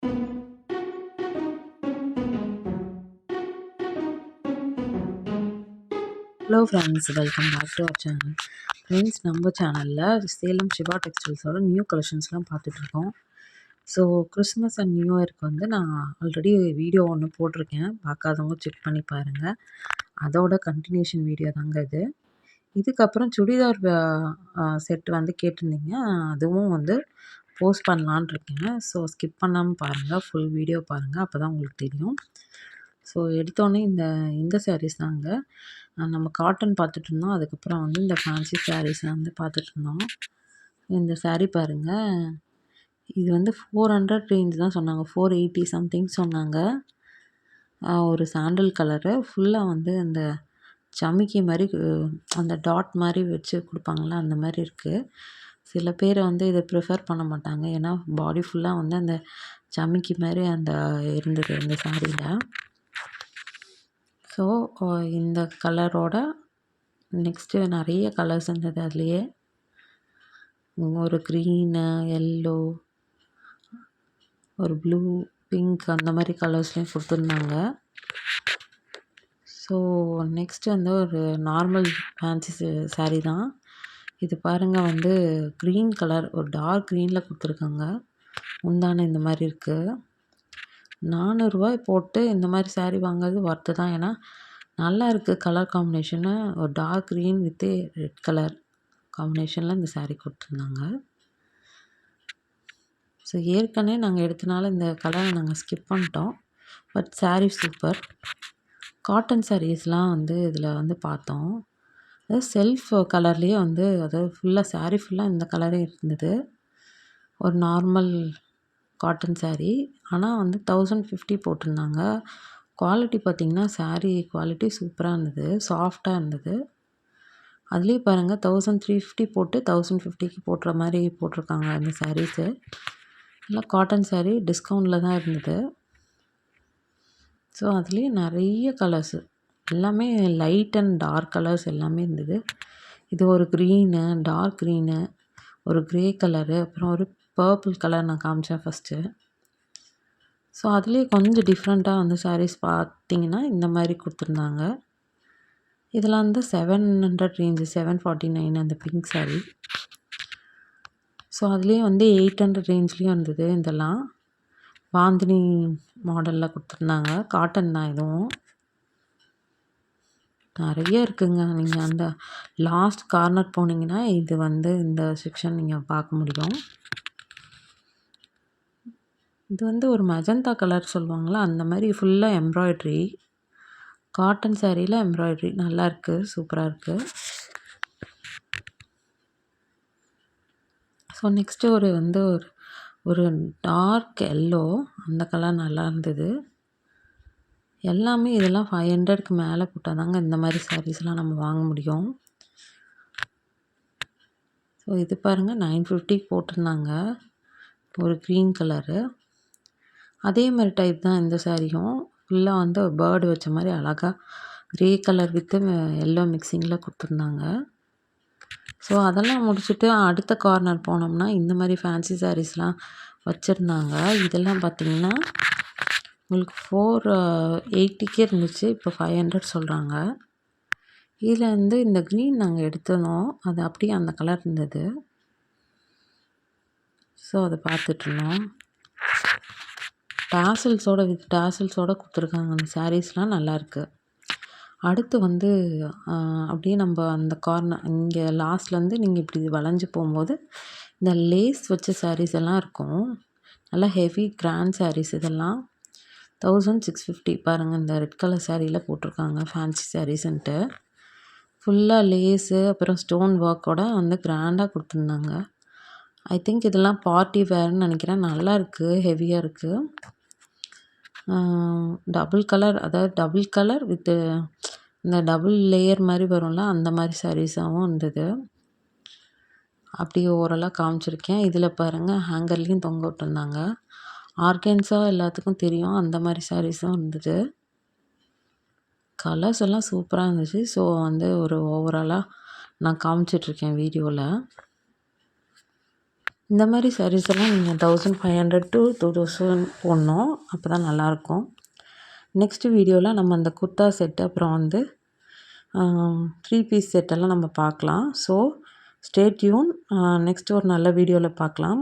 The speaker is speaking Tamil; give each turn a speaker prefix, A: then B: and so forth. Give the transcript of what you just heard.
A: Hello friends, welcome back to our channel. Friends, நம்ம சேனலில் சேலம் சிவா டெக்ஸ்டைல்ஸோட நியூ கலெக்ஷன்ஸ்லாம் பார்த்துட்ருக்கோம். ஸோ கிறிஸ்மஸ் அண்ட் நியூ இயருக்கு வந்து நான் ஆல்ரெடி வீடியோ ஒன்று போட்டிருக்கேன். பார்க்காதவங்க செக் பண்ணி பாருங்கள். அதோட கண்டினியூஷன் வீடியோ தாங்க இது. இதுக்கப்புறம் சுடிதார் செட் வந்து கேட்டிருந்தீங்க. அதுவும் வந்து போஸ்ட் பண்ணலான் இருக்கேன். ஸோ ஸ்கிப் பண்ணாமல் பாருங்கள், ஃபுல் வீடியோ பாருங்கள், அப்போ தான் உங்களுக்கு தெரியும். ஸோ எடுத்தோடனே இந்த சாரீஸ் தாங்க. நம்ம காட்டன் பார்த்துட்ருந்தோம். அதுக்கப்புறம் வந்து இந்த ஃபேன்சி சாரீஸ் வந்து பார்த்துட்ருந்தோம். இந்த சாரீ பாருங்கள். இது வந்து 400 ரேஞ்ச் தான் சொன்னாங்க. 480 சம்திங் சொன்னாங்க. ஒரு சாண்டல் கலரு ஃபுல்லாக வந்து அந்த சமிக்கி மாதிரி அந்த டாட் மாதிரி வச்சு கொடுப்பாங்களா, அந்த மாதிரி இருக்குது. சில பேர் வந்து இதை ப்ரிஃபர் பண்ண மாட்டாங்க. ஏன்னா பாடி ஃபுல்லாக வந்து அந்த சமிக்கி மாதிரி அந்த இருந்தது இந்த சாரியில். ஸோ இந்த கலரோட நெக்ஸ்ட்டு நிறைய கலர்ஸ் இருந்தது. அதுலேயே ஒரு க்ரீனு, எல்லோ, ஒரு ப்ளூ, பிங்க் அந்த மாதிரி கலர்ஸ்லேயும் கொடுத்துருந்தாங்க. ஸோ நெக்ஸ்ட்டு வந்து ஒரு நார்மல் ஃபேன்சி சாரீ தான். இது பாருங்கள், வந்து க்ரீன் கலர், ஒரு டார்க் க்ரீனில் கொடுத்துருக்காங்க. முந்தானை இந்த மாதிரி இருக்குது. 400 ரூபாய் போட்டு இந்த மாதிரி சாரீ வாங்குறது ஒர்த்து தான். ஏன்னா நல்லா இருக்குது கலர் காம்பினேஷனு. ஒரு dark green with red colour காம்பினேஷனில் இந்த சாரீ கொடுத்துருந்தாங்க. ஸோ ஏற்கனவே நாங்கள் எடுத்தனால இந்த கலரை நாங்கள் ஸ்கிப் பண்ணிட்டோம். But sari super. காட்டன் சாரீஸ்லாம் வந்து இதில் வந்து பார்த்தோம். அதாவது செல்ஃப் கலர்லேயே வந்து, அதாவது ஃபுல்லாக சாரீ ஃபுல்லாக இந்த கலரே இருந்தது. ஒரு நார்மல் காட்டன் சாரீ. ஆனால் வந்து 1050 போட்டிருந்தாங்க. குவாலிட்டி பார்த்திங்கன்னா சாரீ குவாலிட்டி சூப்பராக இருந்தது, சாஃப்டாக இருந்தது. அதுலேயே பாருங்கள் 1350 போட்டு 1050க்கு போட்டுற மாதிரி போட்டிருக்காங்க இந்த சாரீஸு. நல்லா காட்டன் சாரீ டிஸ்கவுண்டில் தான் இருந்தது. ஸோ அதுலேயே நிறைய கலர்ஸு, எல்லாமே லைட் அண்ட் டார்க் கலர்ஸ் எல்லாமே இருந்தது. இது ஒரு க்ரீனு, டார்க் க்ரீனு, ஒரு க்ரே கலரு, அப்புறம் ஒரு பர்பிள் கலர் நான் காமிச்சேன் ஃபஸ்ட்டு. ஸோ அதுலேயே கொஞ்சம் டிஃப்ரெண்ட்டாக வந்து சாரீஸ் பார்த்திங்கன்னா இந்த மாதிரி கொடுத்துருந்தாங்க. இதெல்லாம் வந்து 700 ரேஞ்சு, 749 அந்த பிங்க் சாரீ. ஸோ அதுலேயே வந்து 800 ரேஞ்ச்லேயும் இருந்தது. இதெல்லாம் பாந்தினி மாடலில் கொடுத்துருந்தாங்க. காட்டன் தான் இதுவும். நிறைய இருக்குங்க. நீங்கள் அந்த லாஸ்ட் கார்னர் போனீங்கன்னா இது வந்து இந்த செக்ஷன் நீங்கள் பார்க்க முடியும். இது வந்து ஒரு மெஜந்தா கலர் சொல்லுவாங்களா, அந்த மாதிரி ஃபுல்லாக எம்ப்ராய்ட்ரி. காட்டன் சாரியில் எம்ப்ராய்ட்ரி நல்லாயிருக்கு, சூப்பராக இருக்குது. ஸோ நெக்ஸ்ட்டு ஒரு வந்து ஒரு டார்க் எல்லோ, அந்த கலர் நல்லா இருந்தது. எல்லாமே இதெல்லாம் 500க்கு மேலே போட்டால் தாங்க இந்த மாதிரி சாரீஸ்லாம் நம்ம வாங்க முடியும். ஸோ இது பாருங்கள் 950 போட்டிருந்தாங்க. ஒரு க்ரீன் கலரு. அதே மாதிரி டைப் தான் இந்த சாரியும். ஃபுல்லாக வந்து ஒரு பேர்டு வச்ச மாதிரி அழகாக க்ரே கலர் வித்து எல்லோ மிக்சிங்கில் கொடுத்துருந்தாங்க. ஸோ அதெல்லாம் முடிச்சுட்டு அடுத்த கார்னர் போனோம்னா இந்த மாதிரி ஃபேன்சி சாரீஸ்லாம் வச்சுருந்தாங்க. இதெல்லாம் பார்த்திங்கன்னா உங்களுக்கு 480க்கே இருந்துச்சு. இப்போ 500 சொல்கிறாங்க. இதில் வந்து இந்த க்ரீன் நாங்கள் எடுத்தோம், அது அப்படியே அந்த கலர் இருந்தது. ஸோ அதை பார்த்துட்ருந்தோம். டாசல்ஸோடு கொடுத்துருக்காங்க. அந்த சாரீஸ்லாம் நல்லாயிருக்கு. அடுத்து வந்து அப்படியே நம்ம அந்த கார்னர் இங்கே லாஸ்ட்லேருந்து நீங்கள் இப்படி வளைஞ்சு போகும்போது இந்த லேஸ் வச்ச சாரீஸ் எல்லாம் இருக்கும். நல்லா ஹெவி கிராண்ட் சாரீஸ். இதெல்லாம் 1650 பாருங்கள். இந்த ரெட் கலர் சாரியில் போட்டிருக்காங்க ஃபேன்சி சாரீஸ்ன்ட்டு. ஃபுல்லாக லேஸு அப்புறம் ஸ்டோன் ஒர்க்கோட வந்து கிராண்டாக கொடுத்துருந்தாங்க. ஐ திங்க் இதெல்லாம் பார்ட்டி வேர்னு நினைக்கிறேன். நல்லா இருக்குது, ஹெவியாக இருக்குது. டபுள் கலர், அதாவது டபுள் கலர் வித்து இந்த டபுள் லேயர் மாதிரி வரும்ல, அந்த மாதிரி சாரீஸாகவும் இருந்தது. அப்படியே ஓரலாக காமிச்சிருக்கேன். இதில் பாருங்கள் ஹேங்கர்லேயும் தொங்க விட்டுருந்தாங்க. ஆர்கன்ஸா எல்லாத்துக்கும் தெரியும், அந்த மாதிரி சாரீஸும் இருந்தது. கலர்ஸ் எல்லாம் சூப்பராக இருந்துச்சு. ஸோ வந்து ஒரு ஓவராலாக நான் காமிச்சிட்ருக்கேன் வீடியோவில். இந்த மாதிரி சாரீஸ் எல்லாம் நீங்கள் 1500 to 2000 போடணும். அப்போ தான் நல்லாயிருக்கும். நெக்ஸ்ட் வீடியோவில் நம்ம அந்த குர்தா செட்டு அப்புறம் வந்து 3 பீஸ் செட்டெல்லாம் நம்ம பார்க்கலாம். So stay tune. நெக்ஸ்ட் ஒரு நல்ல வீடியோவில் பார்க்கலாம்.